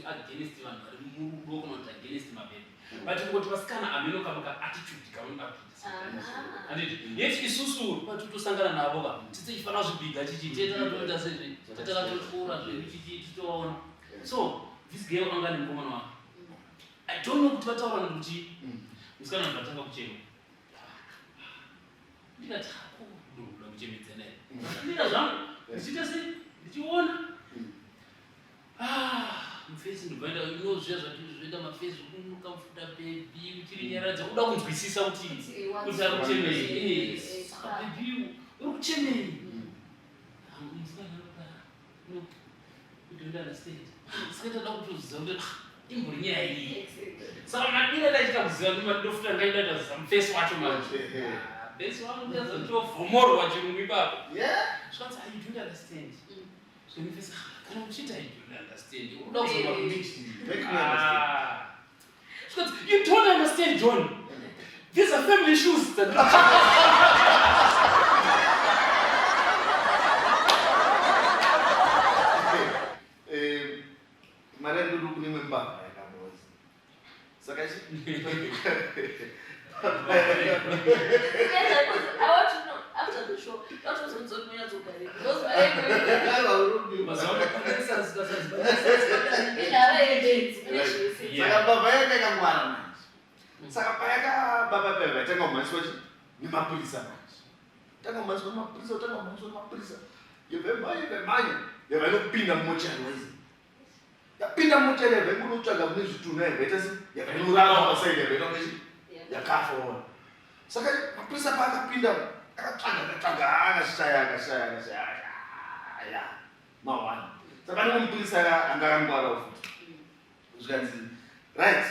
against vanhu vari muruoko kana kuti against mabebe but ngoti vasikana amenoka muka attitude kaunga anditi yeti isusu patutosangana navo ka tichifana zvibhiga chichiteta toita sezvi tatakatora zvichitoona so this girl anga nemukomana wake I don't know kuti vataura kuti musikana ndatanga kuchema ndikati kuda kuchemedza naye ndira zvangu ndichita sei ndichiona mufesi ndibvaenda inozviya zvatizoita mafesi ukamfuta bebi uchirinyaradza uda kunzwisisa kuti ari kuchemei saka bebi uri kuchemei sikatoda kutoziva kuti imbori nyaya iyi saka madira dachita kuziva kuti madofuta ngaidataziza mufesi wacho macho besi wangu ndazatoovhomorwa chirungu ipapo zvikanzi I don't understand so mufesi kana uchita I don't understand uda kuzova you don't understand John these are family issues Marendo do primo embaba, acabou. Saka shi. I want to know after the show. What was on social media to carry? Because mas olha como essas Saka baba yake kamwana manje. Saka payaka baba bebe tenga manje wachi ni mapulisa manje. Tenga manje mapulisa, tenga manje mapulisa. Yebe manje. Yebe nopinda mmoja wazi. Yapinda mmoja leve kunotsvaga mune zvitunha ivhaita yakanurara pasaidi yavaita ngechi yakafa saka mapurisa paakapinda akatsvaga akashaya mawani saka pane mupurisa anga akangwara futi zvikanzi right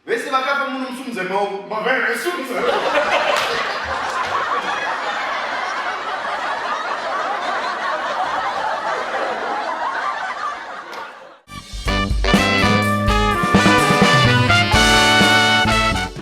vese vakafa muno musumudze maoko mavhai vaisumudza